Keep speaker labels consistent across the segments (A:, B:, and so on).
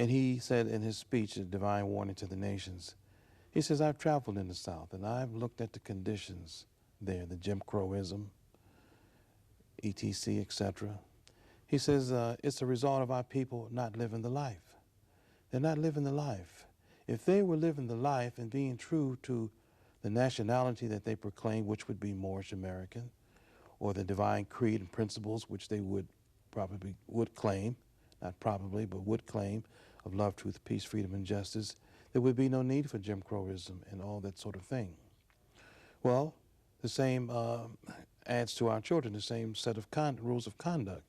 A: And he said in his speech, A Divine Warning to the Nations, he says, I've traveled in the South and I've looked at the conditions there, the Jim Crowism, etc., etc. He says, it's a result of our people not living the life. They're not living the life. If they were living the life and being true to the nationality that they proclaim, which would be Moorish American, or the divine creed and principles which they would claim, not probably, but would claim, of love, truth, peace, freedom, and justice, there would be no need for Jim Crowism and all that sort of thing. Well, the same adds to our children, the same set of rules of conduct.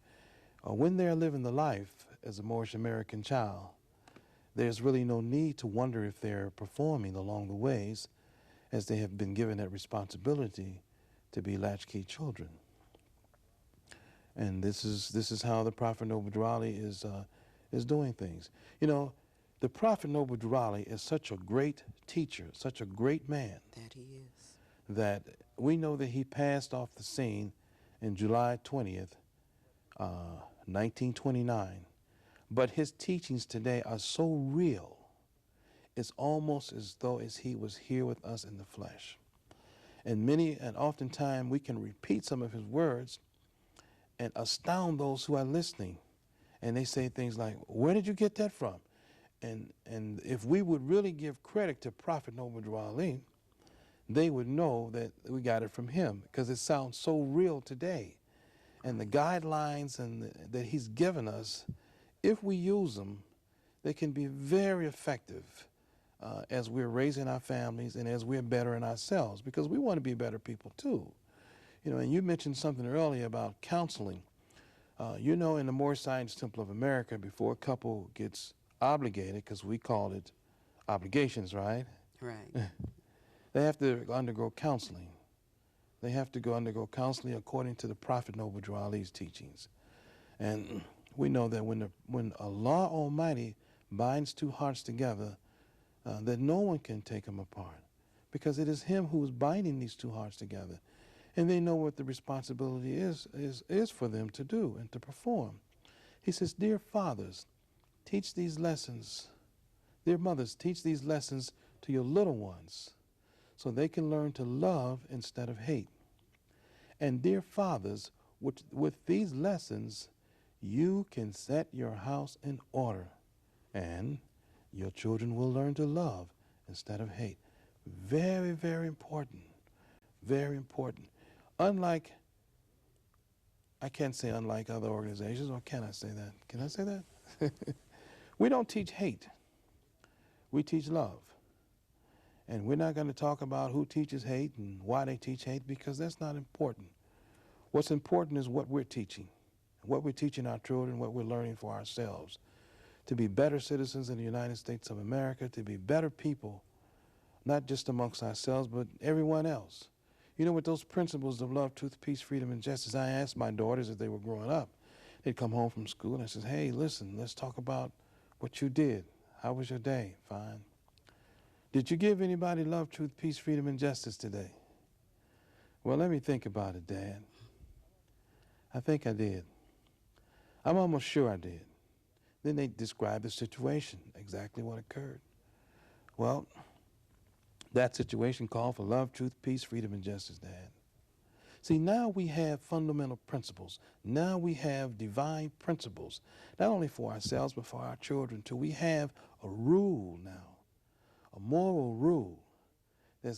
A: When they're living the life as a Moorish American child, there's really no need to wonder if they're performing along the ways as they have been given that responsibility to be latchkey children. And this is how the Prophet Noble Drew Ali is doing things. You know, the Prophet Noble Drew Ali is such a great teacher, such a great man.
B: That he is.
A: That we know that he passed off the scene in July 20th, 1929. But his teachings today are so real, it's almost as though he was here with us in the flesh. And oftentimes we can repeat some of his words and astound those who are listening. And they say things like, where did you get that from? And if we would really give credit to Prophet Noble Drew Ali, they would know that we got it from him, because it sounds so real today. And the guidelines that he's given us, if we use them, they can be very effective as we're raising our families and as we're bettering ourselves, because we want to be better people too. You know, and you mentioned something earlier about counseling. You know, in the Moorish Science Temple of America, before a couple gets obligated, because we call it obligations, right?
B: Right.
A: They have to undergo counseling. They have to undergo counseling according to the Prophet Noble Drew Ali's teachings. And we know that when Allah Almighty binds two hearts together, that no one can take them apart, because it is him who is binding these two hearts together. And they know what the responsibility is for them to do and to perform. He says, dear fathers, teach these lessons. Dear mothers, teach these lessons to your little ones so they can learn to love instead of hate. And dear fathers, with these lessons, you can set your house in order, and your children will learn to love instead of hate. Very, very important. Very important. Unlike, I can't say unlike other organizations, or can I say that? Can I say that? We don't teach hate. We teach love. And we're not going to talk about who teaches hate and why they teach hate, because that's not important. What's important is what we're teaching our children, what we're learning for ourselves, to be better citizens in the United States of America, to be better people, not just amongst ourselves, but everyone else. You know, with those principles of love, truth, peace, freedom, and justice, I asked my daughters as they were growing up. They'd come home from school and I said, hey, listen, let's talk about what you did. How was your day? Fine. Did you give anybody love, truth, peace, freedom, and justice today? Well, let me think about it, Dad. I think I did. I'm almost sure I did. Then they described the situation, exactly what occurred. Well, that situation called for love, truth, peace, freedom, and justice, Dad. See, now we have fundamental principles. Now we have divine principles, not only for ourselves, but for our children too. We have a rule now, a moral rule that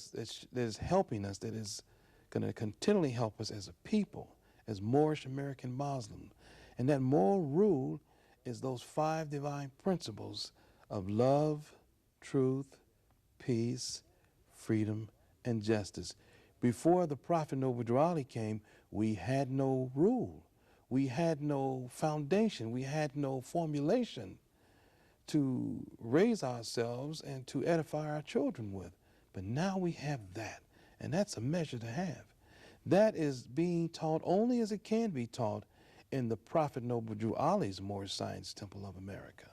A: is helping us, that is going to continually help us as a people, as Moorish American Muslim. And that moral rule is those 5 divine principles of love, truth, peace, freedom, and justice. Before the Prophet Noble Drew Ali came, we had no rule. We had no foundation. We had no formulation to raise ourselves and to edify our children with. But now we have that, and that's a measure to have. That is being taught only as it can be taught in the Prophet Noble Drew Ali's Moorish Science Temple of America.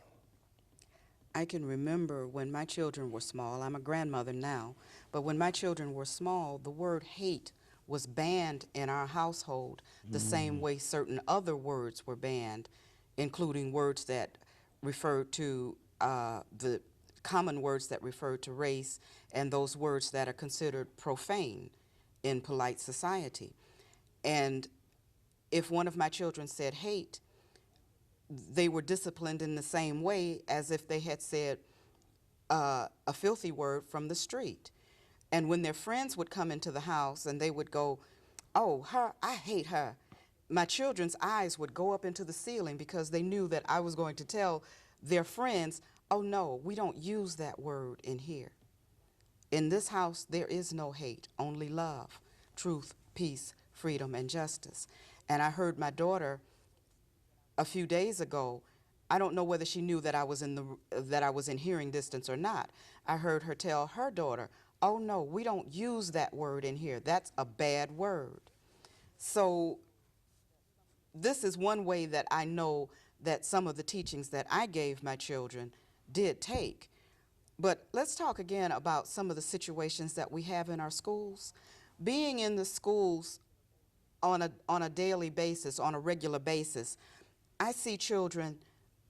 B: I can remember when my children were small. I'm a grandmother now, but when my children were small, the word hate was banned in our household the same way certain other words were banned, including words that referred to the common words that refer to race and those words that are considered profane in polite society. And if one of my children said hate, they were disciplined in the same way as if they had said a filthy word from the street. And when their friends would come into the house and they would go, "Oh, her, I hate her," my children's eyes would go up into the ceiling because they knew that I was going to tell their friends, "Oh no, we don't use that word in here. In this house, there is no hate, only love, truth, peace, freedom, and justice." And I heard my daughter a few days ago. I don't know whether she knew that I was in hearing distance or not. I heard her tell her daughter, "Oh no, we don't use that word in here. That's a bad word." So this is one way that I know that some of the teachings that I gave my children did take. But let's talk again about some of the situations that we have in our schools. Being in the schools on a daily basis, on a regular basis, I see children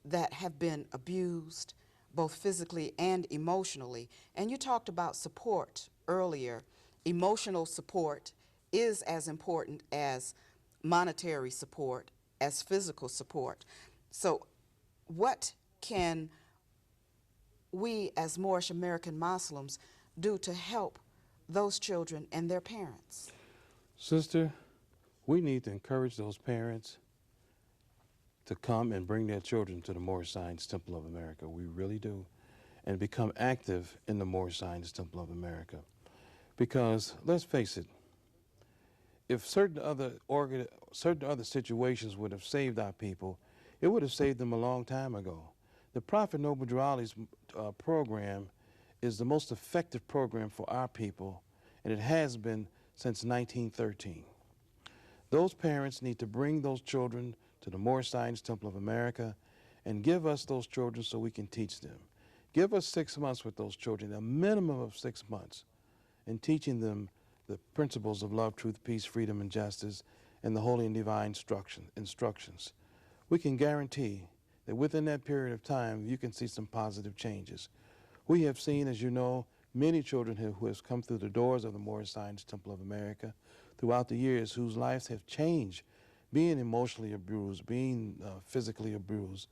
B: that have been abused, both physically and emotionally. And you talked about support earlier. Emotional support is as important as monetary support, as physical support. So what can we as Moorish American Muslims do to help those children and their parents?
A: Sister, we need to encourage those parents to come and bring their children to the Moorish Science Temple of America. We really do. And become active in the Moorish Science Temple of America. Because, let's face it, if certain other situations would have saved our people, it would have saved them a long time ago. The Prophet Noble Drew Ali's program is the most effective program for our people, and it has been since 1913. Those parents need to bring those children to the Moorish Science Temple of America and give us those children so we can teach them. Give us 6 months with those children, a minimum of 6 months, in teaching them the principles of love, truth, peace, freedom, and justice, and the holy and divine instructions. We can guarantee that within that period of time, you can see some positive changes. We have seen, as you know, many children who have come through the doors of the Moorish Science Temple of America throughout the years whose lives have changed, being emotionally abused, being physically abused,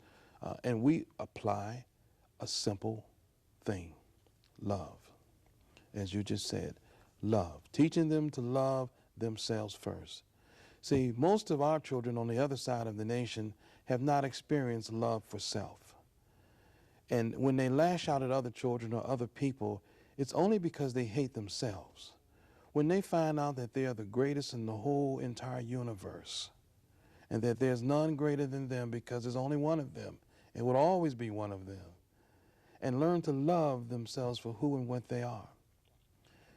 A: and we apply a simple thing: love. As you just said, love. Teaching them to love themselves first. See, most of our children on the other side of the nation have not experienced love for self. And when they lash out at other children or other people, it's only because they hate themselves. When they find out that they are the greatest in the whole entire universe, and that there's none greater than them because there's only one of them, it will always be one of them, and learn to love themselves for who and what they are,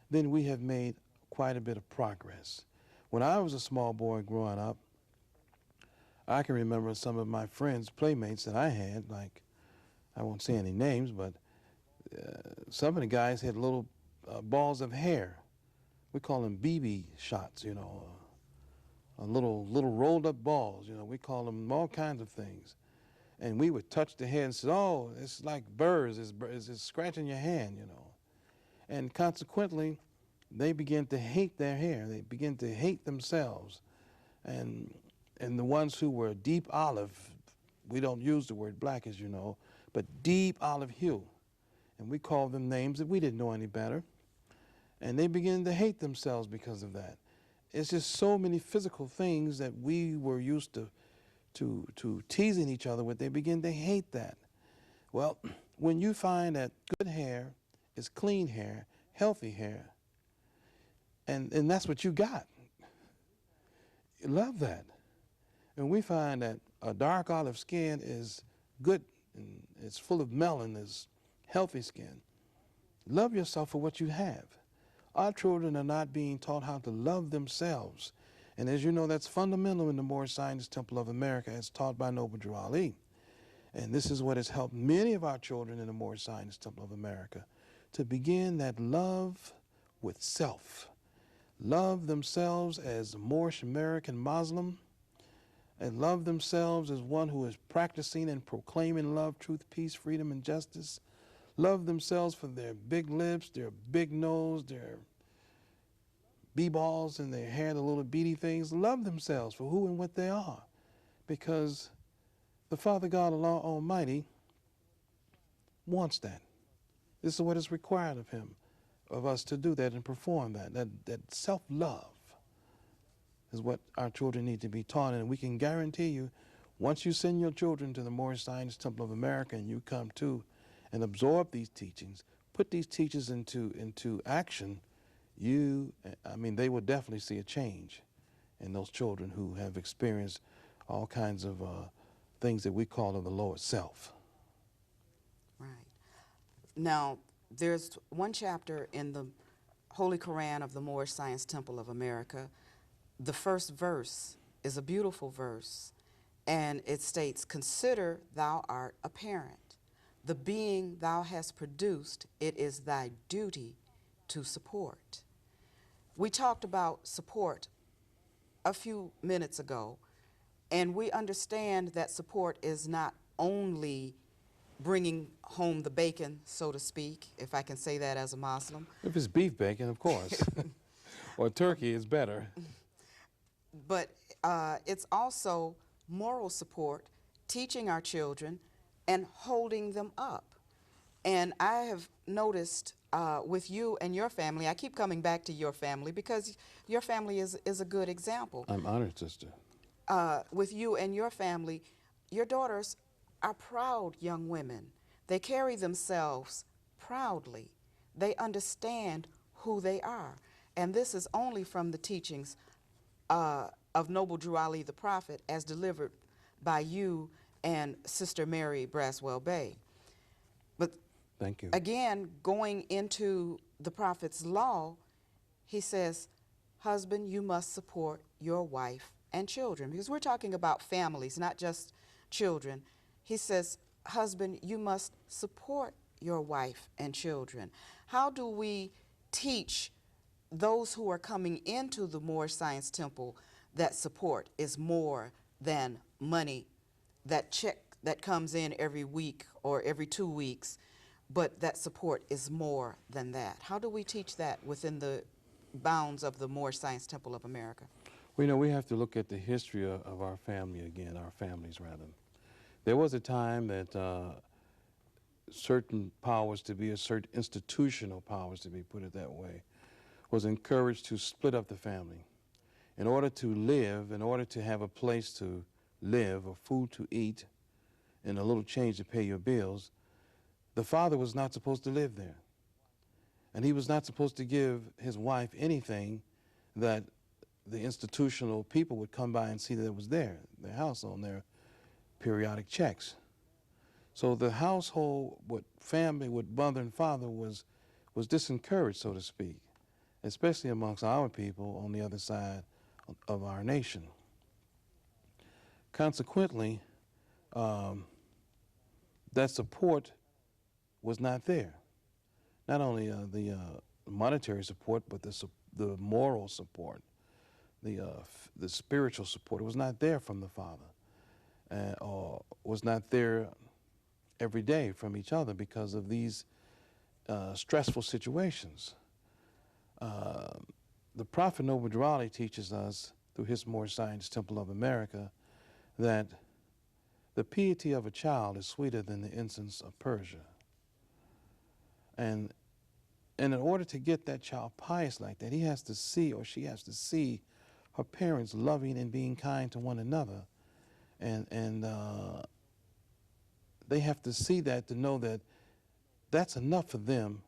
A: then we have made quite a bit of progress. When I was a small boy growing up, I can remember some of my friends, playmates that I had, like, I won't say any names, but some of the guys had little balls of hair. We call them BB shots, you know, little rolled up balls, you know. We call them all kinds of things. And we would touch the head and say, "Oh, it's like burrs, it's scratching your hand," you know. And consequently, they begin to hate their hair. They begin to hate themselves. And the ones who were deep olive, we don't use the word black, as you know, but deep olive hue. And we called them names that we didn't know any better. And they begin to hate themselves because of that. It's just so many physical things that we were used to teasing each other with. They begin to hate that. Well, when you find that good hair is clean hair, healthy hair, and that's what you got, you love that. And we find that a dark olive skin is good, and it's full of melanin, is healthy skin. Love yourself for what you have. Our children are not being taught how to love themselves. And as you know, that's fundamental in the Moorish Science Temple of America as taught by Noble Drew Ali. And this is what has helped many of our children in the Moorish Science Temple of America to begin that love with self. Love themselves as a Moorish American Muslim, and love themselves as one who is practicing and proclaiming love, truth, peace, freedom, and justice. Love themselves for their big lips, their big nose, their b-balls in their hair, the little beady things. Love themselves for who and what they are, because the Father God, Allah Almighty, wants that. This is what is required of Him, of us to do that and perform that. That self-love is what our children need to be taught, and we can guarantee you, once you send your children to the Moorish Science Temple of America and you come to and absorb these teachings, put these teachings into action, they will definitely see a change in those children who have experienced all kinds of things that we call of the lower self.
B: Right. Now, there's one chapter in the Holy Quran of the Moorish Science Temple of America. The first verse is a beautiful verse, and it states, "Consider thou art a parent. The being thou hast produced, it is thy duty to support." We talked about support a few minutes ago, and we understand that support is not only bringing home the bacon, so to speak, if I can say that as a Muslim.
A: If it's beef bacon, of course. Or turkey is better.
B: But it's also moral support, teaching our children and holding them up. And I have noticed with you and your family, I keep coming back to your family because your family is a good example.
A: I'm honored, sister.
B: With you and your family, your daughters are proud young women. They carry themselves proudly. They understand who they are. And this is only from the teachings of Noble Drew Ali the Prophet as delivered by you and Sister Mary Braswell Bay. But
A: thank you.
B: Again, going into the Prophet's law, he says, husband, you must support your wife and children, because we're talking about families, not just children. He says, husband, you must support your wife and children. How do we teach those who are coming into the Moorish Science Temple that support is more than money, that check that comes in every week or every 2 weeks, but that support is more than that? How do we teach that within the bounds of the Moorish Science Temple of America?
A: Well, we have to look at the history of our family again, our families rather. There was a time that certain powers to be, certain institutional powers to be, put it that way, was encouraged to split up the family. In order to live, in order to have a place to live, or food to eat, and a little change to pay your bills, the father was not supposed to live there. And he was not supposed to give his wife anything that the institutional people would come by and see that it was there, their house, on their periodic checks. So the household, with family, with mother and father, was disencouraged, so to speak, especially amongst our people on the other side of our nation. Consequently, that support was not there. Not only the monetary support, but the moral support, the spiritual support. It was not there from the father, or was not there every day from each other because of these stressful situations. The Prophet Noble Drew Ali teaches us through his Moorish Science Temple of America that the piety of a child is sweeter than the incense of Persia. And in order to get that child pious like that, he has to see, or she has to see, her parents loving and being kind to one another. And they have to see that to know that that's enough for them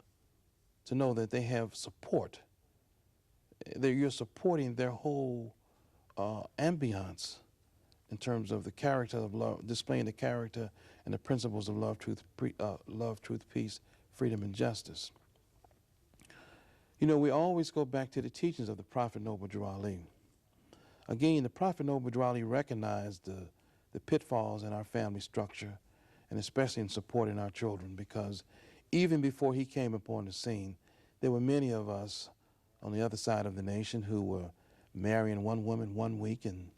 A: to know that they have support. You're supporting their whole ambiance in terms of the character of love, displaying the character and the principles of love, truth, peace, freedom, and justice. You know, we always go back to the teachings of the Prophet Noble Drew Ali. Again, the Prophet Noble Drew Ali recognized the pitfalls in our family structure, and especially in supporting our children, because even before he came upon the scene, there were many of us on the other side of the nation who were marrying one woman one week and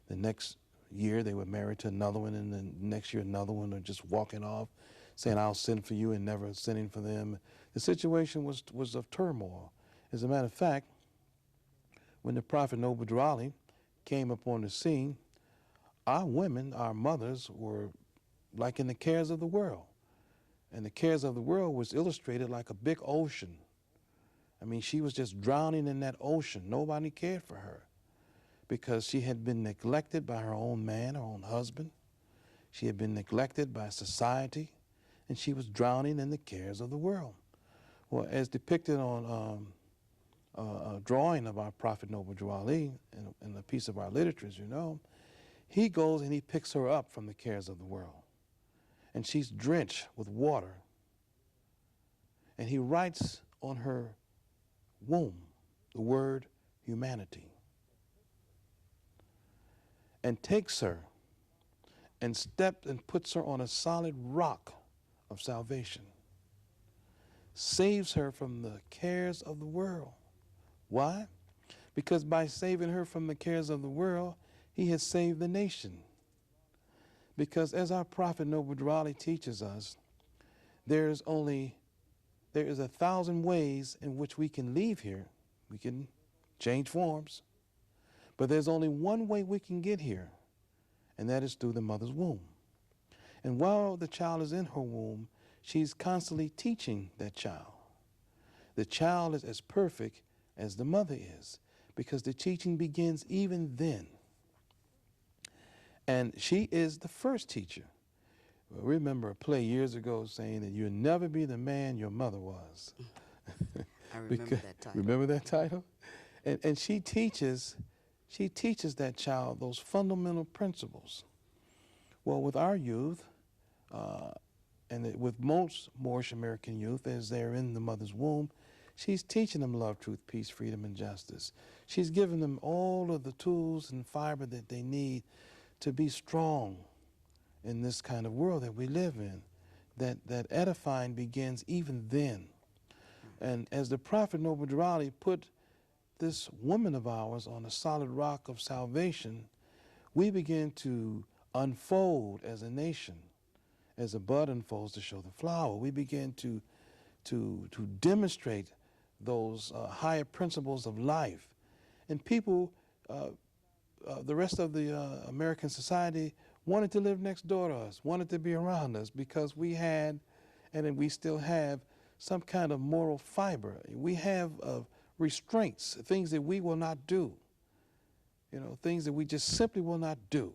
A: the next year they were married to another one, and then next year another one, or just walking off, saying, I'll send for you, and never sending for them. The situation was of turmoil. As a matter of fact, when the prophet Noble Ali came upon the scene, our women, our mothers, were like in the cares of the world. And the cares of the world was illustrated like a big ocean. I mean, she was just drowning in that ocean. Nobody cared for her because she had been neglected by her own man, her own husband. She had been neglected by society, and she was drowning in the cares of the world. Well, as depicted on a drawing of our Prophet Noble Drew Ali in a piece of our literature, as you know, he goes and he picks her up from the cares of the world. And she's drenched with water. And he writes on her womb the word humanity. And takes her and puts her on a solid rock of salvation. Saves her from the cares of the world. Why? Because by saving her from the cares of the world, he has saved the nation. Because as our Prophet Noble Drew Ali teaches us, there is 1,000 ways in which we can leave here. We can change forms. But there's only one way we can get here, and that is through the mother's womb. And while the child is in her womb, she's constantly teaching that child. The child is as perfect as the mother is, because the teaching begins even then. And she is the first teacher. Well, remember a play years ago saying that you'll never be the man your mother was.
B: I remember that title.
A: Remember that title? And she teaches that child those fundamental principles. Well, with our youth, with most Moorish American youth, as they're in the mother's womb, she's teaching them love, truth, peace, freedom, and justice. She's giving them all of the tools and fiber that they need to be strong in this kind of world that we live in. That edifying begins even then. And as the Prophet Noble Drew Ali put this woman of ours on a solid rock of salvation, we begin to unfold as a nation. As a bud unfolds to show the flower, we begin to demonstrate those higher principles of life. And people, the rest of the American society, wanted to live next door to us, wanted to be around us, because we had, and we still have, some kind of moral fiber. We have restraints, things that we will not do. You know, things that we just simply will not do.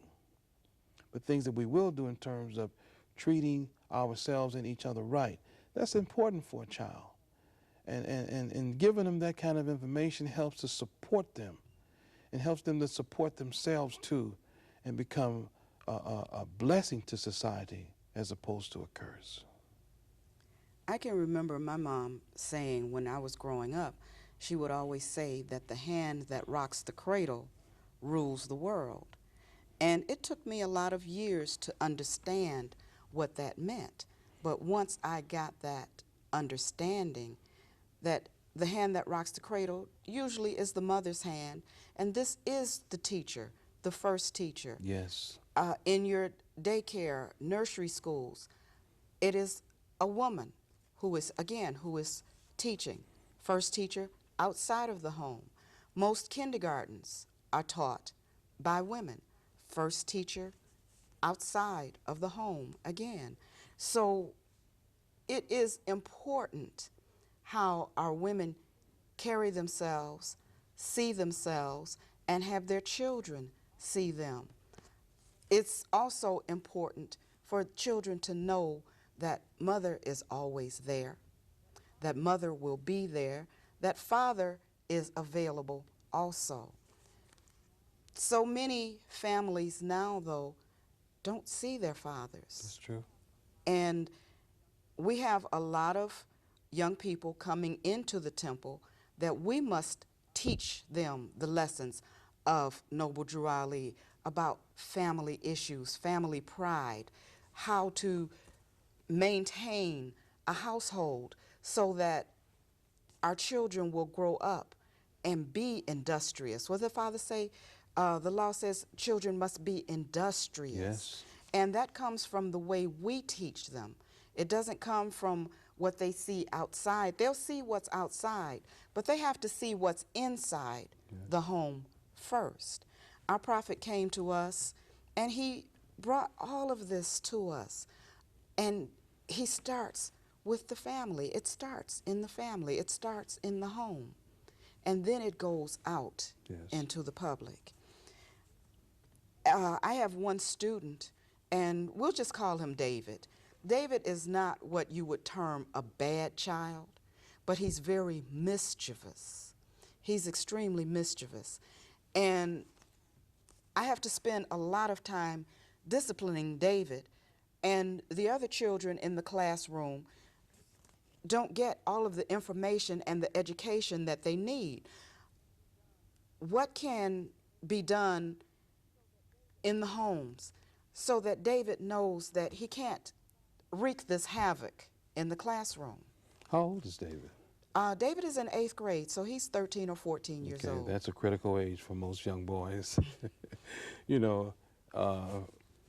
A: But things that we will do in terms of treating ourselves and each other right. That's important for a child. And giving them that kind of information helps to support them, and helps them to support themselves too, and become a blessing to society as opposed to a curse.
B: I can remember my mom saying when I was growing up, she would always say that the hand that rocks the cradle rules the world. And it took me a lot of years to understand what that meant. But once I got that understanding, that the hand that rocks the cradle usually is the mother's hand, and this is the teacher, the first teacher.
A: Yes.
B: In your daycare, nursery schools, it is a woman who is teaching. First teacher outside of the home. Most kindergartens are taught by women. First teacher outside of the home again. So it is important how our women carry themselves, see themselves, and have their children see them. It's also important for children to know that mother is always there, that mother will be there, that father is available also. So many families now, though, don't see their fathers.
A: That's true.
B: And we have a lot of young people coming into the temple that we must teach them the lessons of Noble Drew Ali about family issues, family pride, how to maintain a household so that our children will grow up and be industrious. What did the father say? The law says children must be industrious.
A: Yes.
B: And that comes from the way we teach them. It doesn't come from what they see outside. They'll see what's outside, but they have to see what's inside the home first. Our prophet came to us, and he brought all of this to us. And he starts with the family. It starts in the family. It starts in the home. And then it goes out into the public. I have one student, and we'll just call him David. David is not what you would term a bad child, but he's very mischievous. He's extremely mischievous. And I have to spend a lot of time disciplining David, and the other children in the classroom don't get all of the information and the education that they need. What can be done in the homes so that David knows that he can't wreak this havoc in the classroom?
A: How old is David?
B: David is in 8th grade, so he's 13 or 14 years old.
A: That's a critical age for most young boys. You know,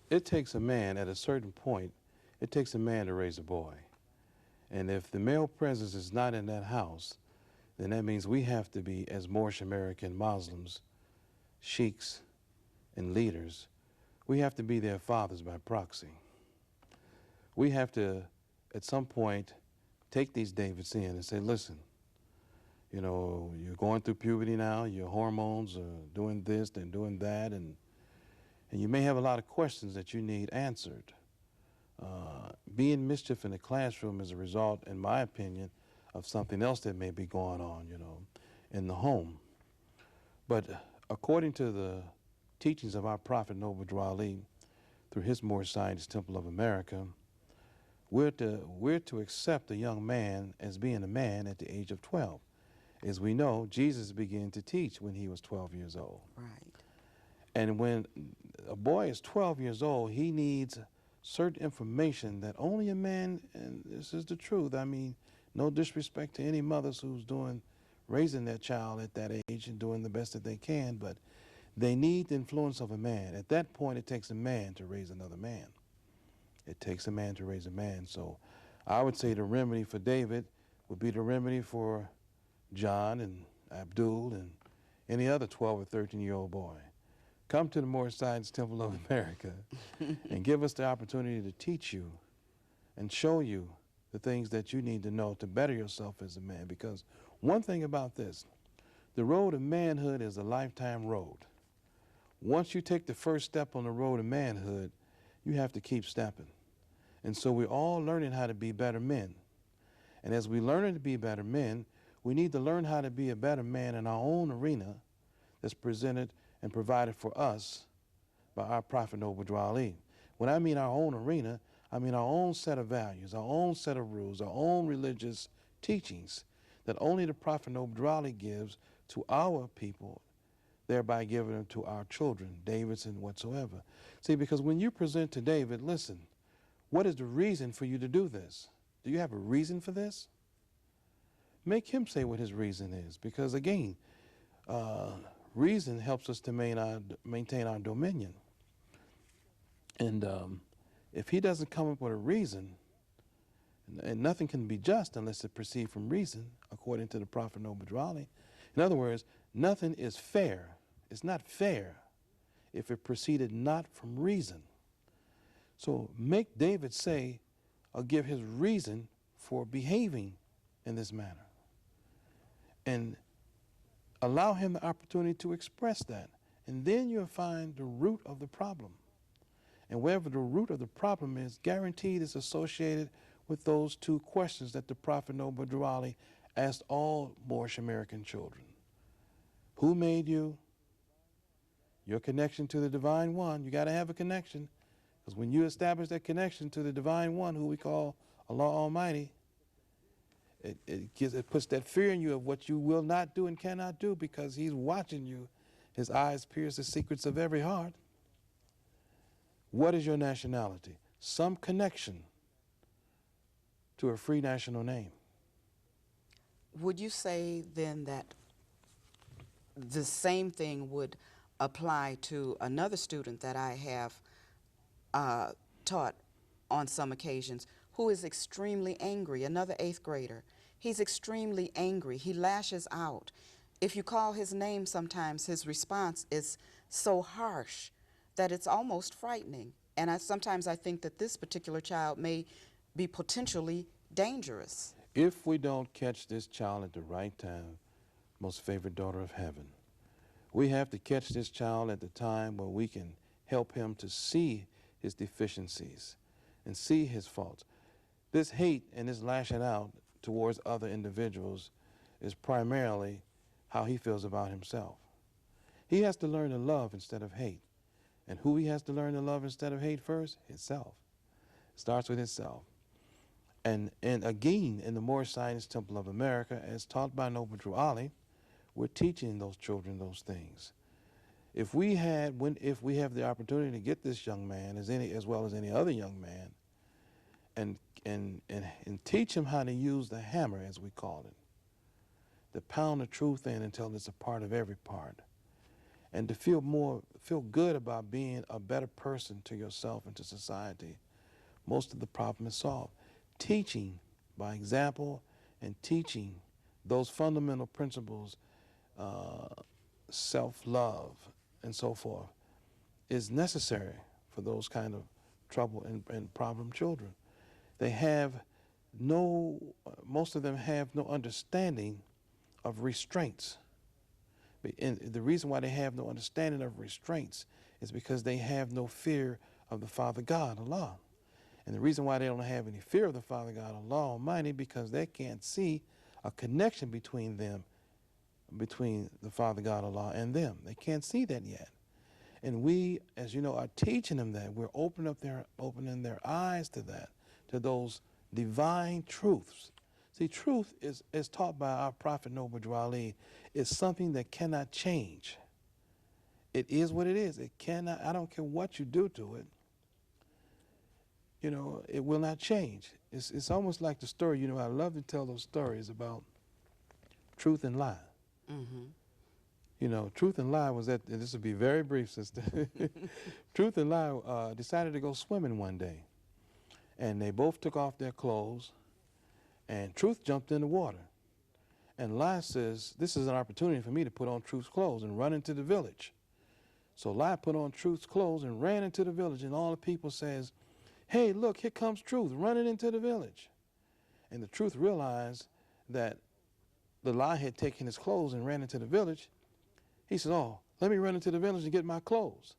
A: it takes a man at a certain point, it takes a man to raise a boy. And if the male presence is not in that house, then that means we have to be, as Moorish American Muslims, sheiks, and leaders, we have to be their fathers by proxy. We have to, at some point, take these Davids in and say, listen, you know, you're going through puberty now, your hormones are doing this and doing that, and you may have a lot of questions that you need answered. Being mischief in the classroom is a result, in my opinion, of something else that may be going on, you know, in the home. But according to the teachings of our Prophet Noble Drew Ali, through his Moorish Science Temple of America, we're to accept a young man as being a man at the age of 12. As we know, Jesus began to teach when he was 12 years old.
B: Right.
A: And when a boy is 12 years old, he needs certain information that only a man, and this is the truth, I mean, no disrespect to any mothers who's raising their child at that age and doing the best that they can, but they need the influence of a man. At that point, it takes a man to raise another man. It takes a man to raise a man. So I would say the remedy for David would be the remedy for John and Abdul and any other 12 or 13-year-old boy. Come to the Moorish Science Temple of America and give us the opportunity to teach you and show you the things that you need to know to better yourself as a man. Because one thing about this, the road of manhood is a lifetime road. Once you take the first step on the road of manhood, you have to keep stepping. And so we're all learning how to be better men. And as we learn to be better men, we need to learn how to be a better man in our own arena that's presented and provided for us by our Prophet Noble Drew Ali. When I mean our own arena, I mean our own set of values, our own set of rules, our own religious teachings that only the Prophet Noble Drew Ali gives to our people, thereby giving them to our children, Davids and whatsoever. See, because when you present to David, listen, what is the reason for you to do this? Do you have a reason for this? Make him say what his reason is, because again, reason helps us to maintain our dominion. And if he doesn't come up with a reason, and nothing can be just unless it proceeds from reason, according to the Prophet Noble Drew Ali. In other words, nothing is fair. It's not fair if it proceeded not from reason. So make David say or give his reason for behaving in this manner. And allow him the opportunity to express that. And then you'll find the root of the problem. And wherever the root of the problem is, guaranteed is associated with those two questions that the Prophet Noble Drew Ali asked all Moorish American children. Who made you? Your connection to the Divine One. You got to have a connection. Because when you establish that connection to the Divine One, who we call Allah Almighty, it puts that fear in you of what you will not do and cannot do, because he's watching you. His eyes pierce the secrets of every heart. What is your nationality? Some connection to a free national name.
B: Would you say then that the same thing would apply to another student that I have taught on some occasions, who is extremely angry, another 8th grader. He's extremely angry. He lashes out. If you call his name sometimes, his response is so harsh that it's almost frightening. And sometimes I think that this particular child may be potentially dangerous.
A: If we don't catch this child at the right time, most favored daughter of heaven, we have to catch this child at the time where we can help him to see his deficiencies and see his faults. This hate and this lashing out towards other individuals is primarily how he feels about himself. He has to learn to love instead of hate. And who he has to learn to love instead of hate first? Himself. It starts with himself. And again, in the Moorish Science Temple of America, as taught by Noble Drew Ali, we're teaching those children those things. If we have the opportunity to get this young man, as well as any other young man, and teach him how to use the hammer, as we call it, to pound the truth in until it's a part of every part, and to feel good about being a better person to yourself and to society, most of the problem is solved. Teaching by example and teaching those fundamental principles, self-love and so forth, is necessary for those kind of trouble and problem children. Most of them have no understanding of restraints. And the reason why they have no understanding of restraints is because they have no fear of the Father God, Allah. And the reason why they don't have any fear of the Father God, Allah Almighty, because they can't see a connection between the Father God, Allah, and them. They can't see that yet. And we, as you know, are teaching them that. We're opening their eyes to that, to those divine truths. See, truth is taught by our Prophet Noble Drew Ali, is something that cannot change. It is what it is. It cannot, I don't care what you do to it, it will not change. It's almost like the story, I love to tell those stories about truth and lie. Mm-hmm. Truth and lie was and this will be very brief, sister. Truth and lie decided to go swimming one day. And they both took off their clothes, and Truth jumped in the water. And Lie says, this is an opportunity for me to put on Truth's clothes and run into the village. So Lie put on Truth's clothes and ran into the village, and all the people says, hey, look, here comes Truth running into the village. And the Truth realized that the Lie had taken his clothes and ran into the village. He said, oh, let me run into the village and get my clothes.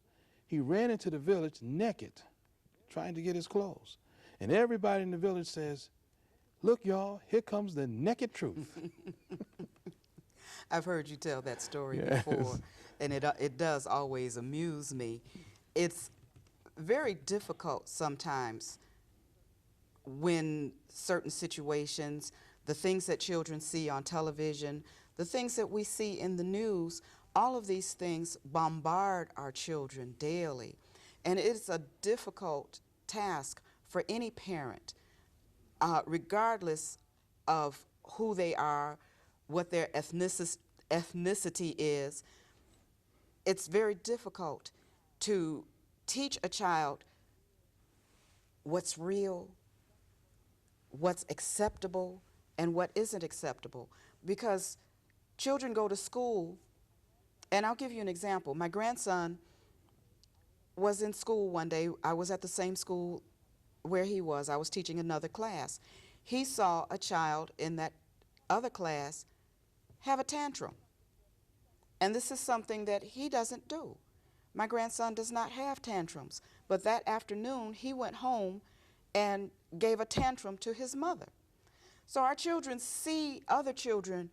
A: He ran into the village naked, trying to get his clothes. And everybody in the village says, look, y'all, here comes the naked Truth.
B: I've heard you tell that story before, and it does always amuse me. It's very difficult sometimes when certain situations, the things that children see on television, the things that we see in the news, all of these things bombard our children daily. And it's a difficult task for any parent, regardless of who they are, what their ethnicity is. It's very difficult to teach a child what's real, what's acceptable, and what isn't acceptable. Because children go to school, and I'll give you an example. My grandson was in school one day. I was at the same school where he was. I was teaching another class. He saw a child in that other class have a tantrum. And this is something that he doesn't do. My grandson does not have tantrums. But that afternoon, he went home and gave a tantrum to his mother. So our children see other children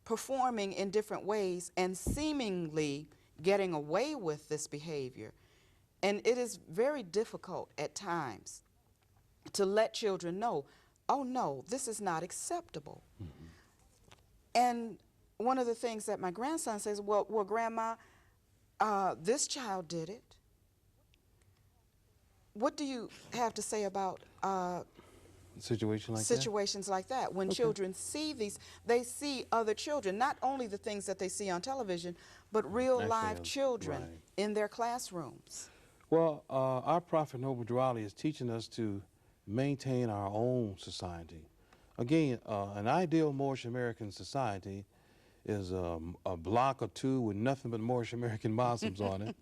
B: performing in different ways and seemingly getting away with this behavior. And it is very difficult at times to let children know, oh no, this is not acceptable. Mm-hmm. And one of the things that my grandson says, well, Grandma, this child did it. What do you have to say about
A: situation like that?
B: Situations like that. When children see these, they see other children, not only the things that they see on television, but real
A: Actually,
B: live children
A: right.
B: in their classrooms.
A: Well, our Prophet Noble Drew is teaching us to maintain our own society. Again, an ideal Moorish American society is a block or two with nothing but Moorish American Muslims on it.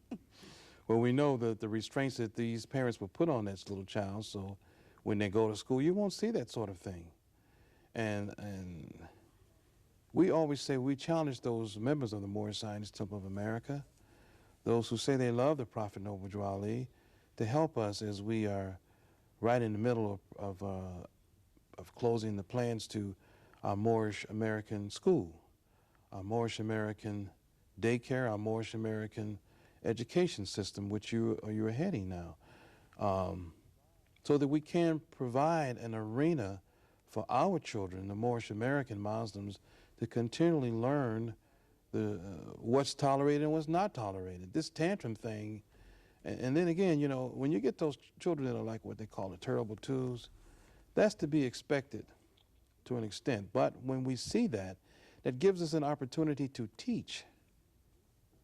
A: Well, we know that the restraints that these parents will put on this little child, so when they go to school, you won't see that sort of thing. And we always say we challenge those members of the Moorish Zionist Temple of America, those who say they love the Prophet Noble Drew Ali, to help us as we are right in the middle of closing the plans to our Moorish American school, our Moorish American daycare, our Moorish American education system, which you are heading now, so that we can provide an arena for our children, the Moorish American Muslims, to continually learn what's tolerated and what's not tolerated. This tantrum thing, and then again, you know, when you get those children that are like what they call the terrible twos, that's to be expected to an extent. But when we see that, that gives us an opportunity to teach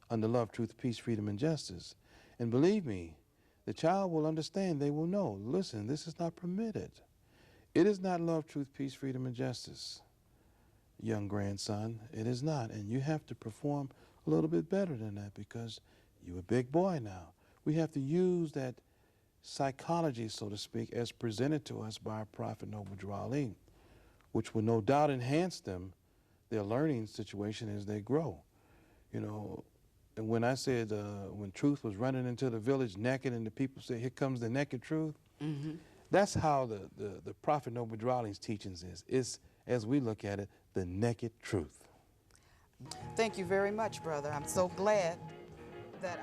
A: under love, truth, peace, freedom, and justice. And believe me, the child will understand, they will know, listen, this is not permitted. It is not love, truth, peace, freedom, and justice, young grandson. It is not. And you have to perform a little bit better than that because you're a big boy now. We have to use that psychology, so to speak, as presented to us by our Prophet Noble Drew Ali, which will no doubt enhance their learning situation as they grow. You know, and when I said, when truth was running into the village naked and the people said, here comes the naked truth, that's how the Prophet Noble Drew Ali's teachings is. It's, as we look at it, the naked truth.
B: Thank you very much, brother. I'm so glad that